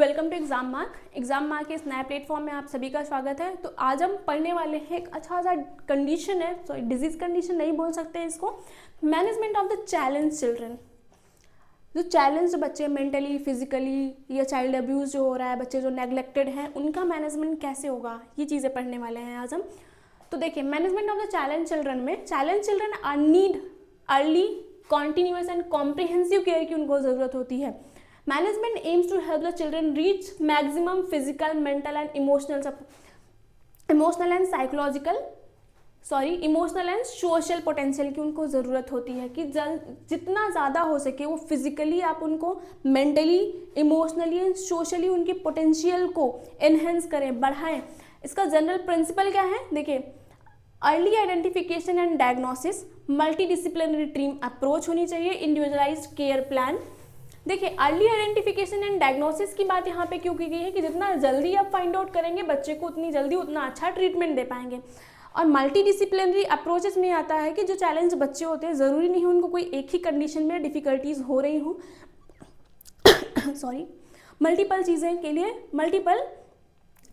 Welcome to exam mark के इस नए प्लेटफॉर्म में आप सभी का स्वागत है। तो आज हम पढ़ने वाले हैं एक अच्छा सा कंडीशन है, सॉरी डिजीज कंडीशन नहीं बोल सकते हैं इसको, management of the challenge children. जो चैलेंज बच्चे मेंटली फिजिकली या चाइल्ड अब्यूज़ जो हो रहा है, बच्चे जो नेग्लेक्टेड हैं, उनका मैनेजमेंट कैसे होगा, ये चीज़ें पढ़ने वाले हैं आज हम। तो देखिए, management of the challenge children में challenge children are need early continuous and comprehensive care की उनको ज़रूरत होती है। Management aims to help the children reach maximum physical mental and emotional and social potential की उनको ज़रूरत होती है कि जितना ज़्यादा हो सके वो फिजिकली आप उनको मेंटली इमोशनली एंड सोशली उनकी पोटेंशियल को एनहेंस करें, बढ़ाएं। इसका जनरल प्रिंसिपल क्या है, देखिए, early identification and diagnosis, multi disciplinary team approach होनी चाहिए, इंडिविजुअलाइज्ड केयर प्लान। देखिए, अर्ली आइडेंटिफिकेशन एंड डायग्नोसिस की बात यहाँ पे क्यों की गई है कि जितना जल्दी आप फाइंड आउट करेंगे बच्चे को उतनी जल्दी उतना अच्छा ट्रीटमेंट दे पाएंगे। और मल्टी डिसिप्लिनरी अप्रोचेस में आता है कि जो चैलेंज बच्चे होते हैं ज़रूरी नहीं है उनको कोई एक ही कंडीशन में डिफ़िकल्टीज हो रही हो मल्टीपल चीज़ें के लिए मल्टीपल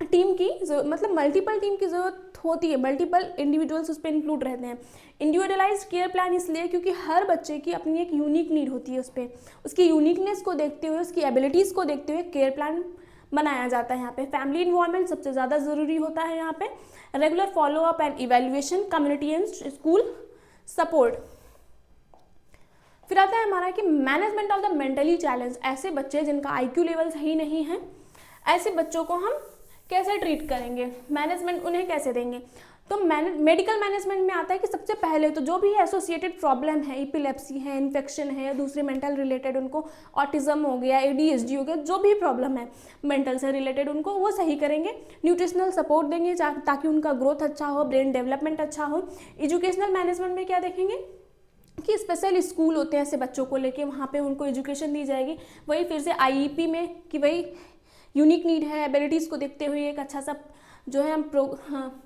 टीम की ज़रूरत होती है, मल्टीपल इंडिविजुअल्स उस पर इंक्लूड रहते हैं। इंडिविजुअलाइज्ड केयर प्लान इसलिए क्योंकि हर बच्चे की अपनी एक यूनिक नीड होती है, उस पर उसकी यूनिकनेस को देखते हुए, उसकी एबिलिटीज़ को देखते हुए केयर प्लान बनाया जाता है। यहाँ पे फैमिली इन्वॉल्वमेंट सबसे ज़्यादा ज़रूरी होता है। यहाँ पे regular follow up and evaluation, community and school support. फिर आता है हमारा कि management of the mentally challenge. ऐसे बच्चे जिनका IQ लेवल सही नहीं है, ऐसे बच्चों को हम कैसे ट्रीट करेंगे, मैनेजमेंट उन्हें कैसे देंगे। तो मेडिकल मैनेजमेंट में आता है कि सबसे पहले तो जो भी एसोसिएटेड प्रॉब्लम है, इपिलेप्सी है, इन्फेक्शन है या दूसरे मेंटल रिलेटेड, उनको ऑटिज्म हो गया, ADHD हो गया, जो भी प्रॉब्लम है मेंटल से रिलेटेड उनको वो सही करेंगे। न्यूट्रिशनल सपोर्ट देंगे ताकि उनका ग्रोथ अच्छा हो, ब्रेन डेवलपमेंट अच्छा हो। एजुकेशनल मैनेजमेंट में क्या देखेंगे कि स्पेशल स्कूल होते हैं ऐसे बच्चों को लेके, वहाँ पे उनको एजुकेशन दी जाएगी। वही फिर से IEP में कि वही यूनिक नीड है, एबिलिटीज़ को देखते हुए एक अच्छा सा जो है हम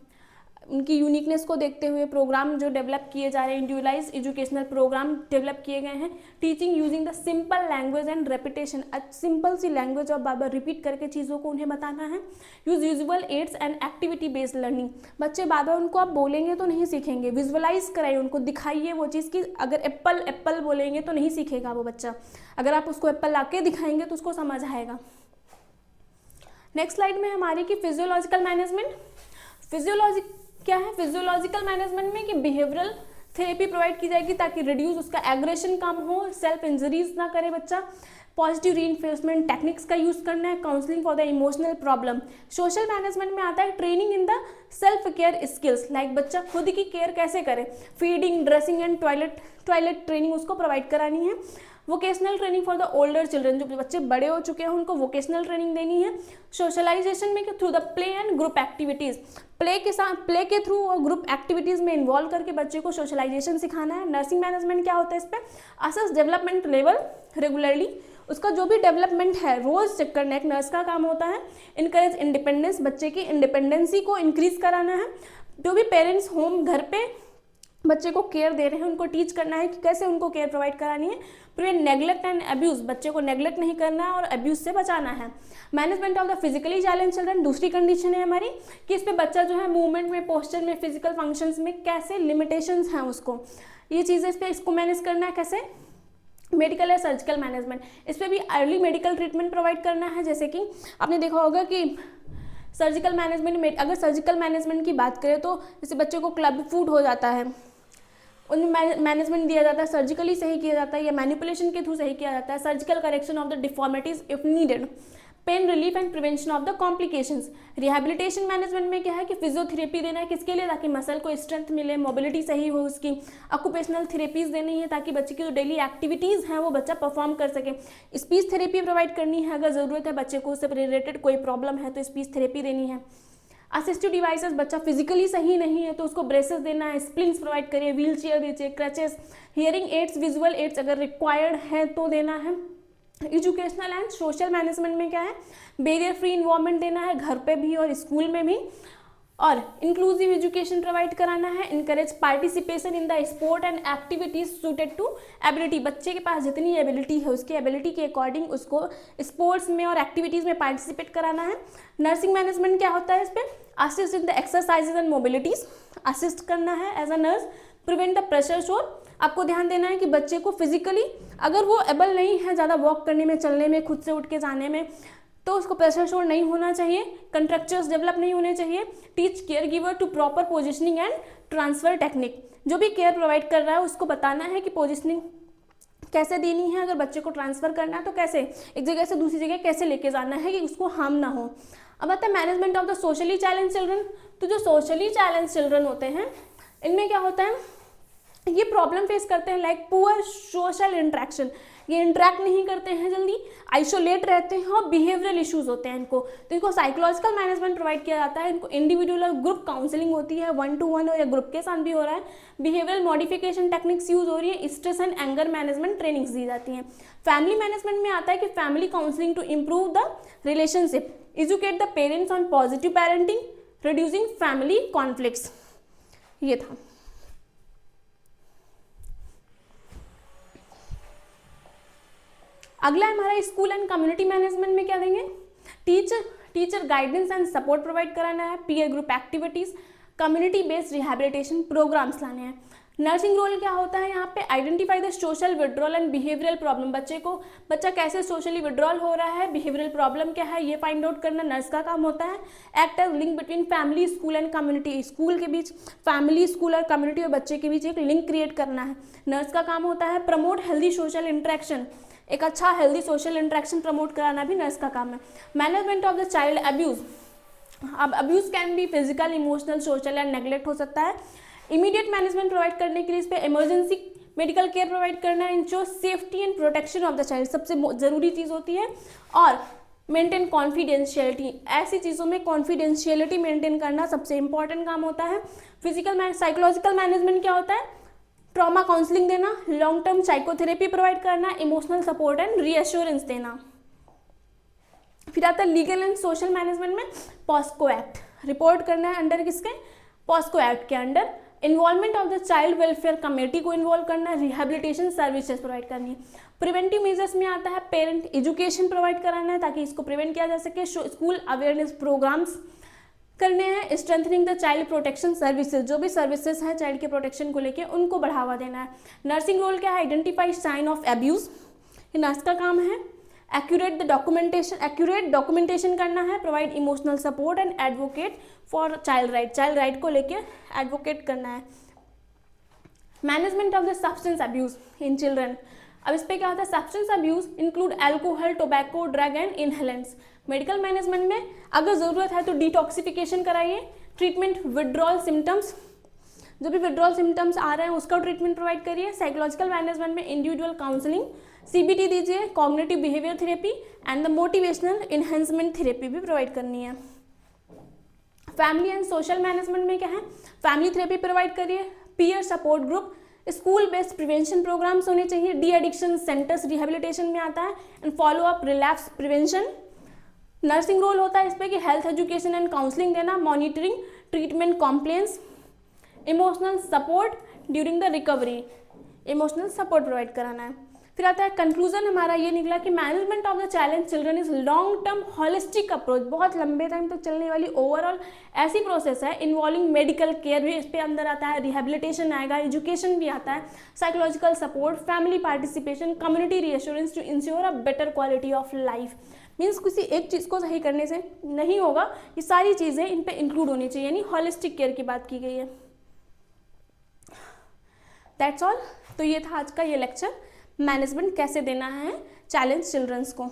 उनकी यूनिकनेस को देखते हुए प्रोग्राम जो डेवलप किए जा रहे हैं, इंडिविजुअलाइज एजुकेशनल प्रोग्राम डेवलप किए गए हैं। Teaching using the simple language and repetition, simple सी लैंग्वेज और बार बार रिपीट करके चीज़ों को उन्हें बताना है। Use visual aids and activity based learning, बच्चे बार बार उनको आप बोलेंगे तो नहीं सीखेंगे, विजुअलाइज कराइए, उनको दिखाइए वो चीज़ कि अगर एप्पल एप्पल बोलेंगे तो नहीं सीखेगा वो बच्चा, अगर आप उसको एप्पल ला के दिखाएंगे तो उसको समझ आएगा। नेक्स्ट स्लाइड में हमारी की फिजियोलॉजिकल मैनेजमेंट। क्या है फिजियोलॉजिकल मैनेजमेंट में कि बिहेवियरल थेरेपी प्रोवाइड की जाएगी ताकि रिड्यूस उसका एग्रेशन कम हो, सेल्फ इंजरीज ना करे बच्चा। पॉजिटिव रीइंफोर्समेंट टेक्निक्स का यूज़ करना है, counselling for the emotional problem. Social management में आता है training in the self care skills, like बच्चा खुद की केयर कैसे करे, feeding, dressing and toilet training उसको प्रोवाइड करानी है। Vocational training for the older children, जो बच्चे बड़े हो चुके हैं उनको वोकेशनल ट्रेनिंग देनी है। सोशलाइजेशन में through the play and group activities, play के थ्रू और ग्रुप एक्टिविटीज़ में इन्वॉल्व करके बच्चे को सोशलाइजेशन सिखाना है। नर्सिंग मैनेजमेंट क्या होता है इस पर, असेस डेवलपमेंट लेवल रेगुलरली, उसका जो भी डेवलपमेंट है रोज़ चेक करना एक नर्स का काम होता है। इनकरेज इंडिपेंडेंस, बच्चे की इंडिपेंडेंसी को इंक्रीज कराना है। जो भी पेरेंट्स होम घर पे बच्चे को केयर दे रहे हैं उनको टीच करना है कि कैसे उनको केयर प्रोवाइड करानी है। प्रिवेंट नेग्लेक्ट एंड अब्यूज़, बच्चे को नेग्लेक्ट नहीं करना है और अब्यूज़ से बचाना है। Management of the physically challenge children, दूसरी कंडीशन है हमारी कि इस पे बच्चा जो है मूवमेंट में, पोस्चर में, फिजिकल फंक्शंस में कैसे लिमिटेशंस हैं उसको, ये चीज़ें इस पर इसको मैनेज करना है कैसे। मेडिकल या सर्जिकल मैनेजमेंट, इस पर भी अर्ली मेडिकल ट्रीटमेंट प्रोवाइड करना है। जैसे कि आपने देखा होगा कि सर्जिकल मैनेजमेंट में, अगर सर्जिकल मैनेजमेंट की बात करें तो जैसे बच्चे को क्लब फूट हो जाता है, उनमें मैनेजमेंट दिया जाता है, सर्जिकली सही किया जाता है या मैनिपुलेशन के थ्रू सही किया जाता है। Surgical correction of the deformities if needed, pain relief and prevention of the complications. Rehabilitation management में क्या है कि फिजियोथेरेपी देना है, किसके लिए, ताकि मसल को स्ट्रेंथ मिले, मोबिलिटी सही हो उसकी। ऑक्यूपेशनल थेरेपीज देनी है ताकि बच्चे की जो डेली एक्टिविटीज़ हैं वो बच्चा परफॉर्म कर सके। स्पीच थेरेपी प्रोवाइड करनी है, अगर ज़रूरत है बच्चे को उससे रिलेटेड कोई प्रॉब्लम है तो स्पीच थेरेपी देनी है। असिस्टिव डिवाइसेस, बच्चा फिजिकली सही नहीं है तो उसको ब्रेसेस देना है, स्प्लिंट्स प्रोवाइड करिए, व्हील चेयर दीजिए, crutches, hearing aids, visual aids अगर रिक्वायर्ड है तो देना है। एजुकेशनल एंड सोशल मैनेजमेंट में क्या है, बैरियर फ्री इन्वायरमेंट देना है घर पे भी और स्कूल में भी। और इंक्लूसिव एजुकेशन प्रोवाइड कराना है, encourage participation in the sport and activities suited to ability, बच्चे के पास जितनी एबिलिटी है उसकी एबिलिटी के अकॉर्डिंग उसको स्पोर्ट्स में और एक्टिविटीज़ में पार्टिसिपेट कराना है। नर्सिंग मैनेजमेंट क्या होता है, इस पर assist in the exercises and mobilities, assist करना है as a nurse, prevent the pressure sore, आपको ध्यान देना है कि बच्चे को फिजिकली अगर वो एबल नहीं है ज़्यादा वॉक करने में, चलने में, खुद से उठ के जाने में, तो उसको प्रेशर शोर नहीं होना चाहिए, कंट्रक्चर्स डेवलप नहीं होने चाहिए। Teach care giver to proper positioning and transfer technique, जो भी केयर प्रोवाइड कर रहा है उसको बताना है कि पोजिशनिंग कैसे देनी है, अगर बच्चे को ट्रांसफ़र करना है तो कैसे एक जगह से दूसरी जगह कैसे लेके जाना है कि उसको हार्म ना हो। अब आता है management of the socially challenge children. तो जो सोशली चैलेंज चिल्ड्रन होते हैं इनमें क्या होता है, ये प्रॉब्लम फेस करते हैं लाइक पुअर सोशल इंट्रैक्शन, ये इंट्रैक्ट नहीं करते हैं जल्दी, आइसोलेट रहते हैं और बिहेवियरल इश्यूज होते हैं इनको, तो इनको साइकोलॉजिकल मैनेजमेंट प्रोवाइड किया जाता है। इनको इंडिविजुअल और ग्रुप काउंसलिंग होती है, 1-to-1 और या ग्रुप के साथ भी हो रहा है। बिहेवियरल मॉडिफिकेशन टेक्निक्स यूज हो रही है, stress and anger management trainings दी जाती हैं। फैमिली मैनेजमेंट में आता है कि family counselling to improve the relationship, educate the parents on positive parenting, reducing family conflicts. ये था। अगला हमारा स्कूल एंड कम्युनिटी मैनेजमेंट में क्या देंगे, teacher guidance and support provide कराना है, peer group activities, community based rehabilitation programmes लाने हैं। नर्सिंग रोल क्या होता है यहाँ पे, identify the social withdrawal and behavioural problem, बच्चा कैसे सोशली विड्रॉल हो रहा है, बिहेवियरल प्रॉब्लम क्या है ये फाइंड आउट करना नर्स का काम होता है। Act as link between family school and community, school के बीच, फैमिली स्कूल और कम्युनिटी और बच्चे के बीच एक लिंक क्रिएट करना है, नर्स का काम होता है। प्रमोट हेल्दी सोशल इंट्रैक्शन, एक अच्छा हेल्दी सोशल इंट्रैक्शन प्रमोट कराना भी नर्स का काम है। Management of the child abuse, अब abuse can be physical, emotional, social and neglect हो सकता है। इमीडिएट मैनेजमेंट प्रोवाइड करने के लिए इस पर इमरजेंसी मेडिकल केयर प्रोवाइड करना है, ensure safety and protection of the child, सबसे ज़रूरी चीज़ होती है। और मेंटेन कॉन्फिडेंशियलिटी, ऐसी चीज़ों में कॉन्फिडेंशियलिटी मेंटेन करना सबसे इंपॉर्टेंट काम होता है। फिजिकल साइकोलॉजिकल मैनेजमेंट क्या होता है, ट्रॉमा काउंसलिंग देना, लॉन्ग टर्म साइकोथेरेपी प्रोवाइड करना, इमोशनल सपोर्ट एंड रीअश्योरेंस देना। फिर आता है लीगल एंड सोशल मैनेजमेंट में पॉस्को एक्ट, रिपोर्ट करना है अंडर किसके, पॉस्को एक्ट के under. Involvement of the child welfare committee को इन्वॉल्व करना है, रिहैबिलिटेशन सर्विसेज प्रोवाइड करनी है। प्रिवेंटिव मेजर्स में आता है पेरेंट एजुकेशन प्रोवाइड कराना है ताकि इसको प्रिवेंट किया जा सके, स्कूल अवेयरनेस प्रोग्राम्स करने हैं, strengthening the child protection services, जो भी सर्विसेज हैं चाइल्ड के प्रोटेक्शन को लेके उनको बढ़ावा देना है। नर्सिंग रोल क्या है, आइडेंटिफाई साइन ऑफ एब्यूज, ये नर्स का काम है। एक्यूरेट डॉक्यूमेंटेशन करना है, provide emotional support and advocate for child right को लेके एडवोकेट करना है। Management of the substance abuse in children, अब इस पर क्या होता है, substance abuse include alcohol, tobacco, drug and inhalants. Medical management में अगर ज़रूरत है तो डिटॉक्सिफिकेशन कराइए। ट्रीटमेंट विड्रॉल सिम्टम्स, जो भी विड्रॉल सिम्टम्स आ रहे हैं उसका ट्रीटमेंट प्रोवाइड करिए। साइकोलॉजिकल मैनेजमेंट में इंडिविजुअल काउंसलिंग, सीबीटी दीजिए, cognitive behaviour therapy and the motivational enhancement therapy भी प्रोवाइड करनी है। फैमिली एंड सोशल मैनेजमेंट में क्या है, फैमिली थेरेपी प्रोवाइड करिए, peer support group, school based prevention programmes होने चाहिए, डी एडिक्शन सेंटर्स रिहेबिलिटेशन में आता है, and follow up relapse prevention. Nursing role होता है इस पर कि हेल्थ एजुकेशन एंड काउंसलिंग देना, monitoring treatment कॉम्प्लेंस, emotional support during the recovery, emotional support provide कराना है। फिर आता है कंक्लूजन, हमारा ये निकला कि management of the challenge children is long term holistic approach, बहुत लंबे टाइम तक चलने वाली ओवरऑल ऐसी प्रोसेस है, इन्वॉल्विंग मेडिकल केयर भी इस पे अंदर आता है, रिहेबिलिटेशन आएगा, एजुकेशन भी आता है, psychological support, family participation, community reassurance to ensure a better quality of life. Means किसी एक चीज़ को सही करने से नहीं होगा, ये सारी चीज़ें इन पे इंक्लूड होनी चाहिए, यानी हॉलिस्टिक केयर की बात की गई है। That's all. तो ये था आज का ये लेक्चर, मैनेजमेंट कैसे देना है चैलेंज चिल्ड्रंस को।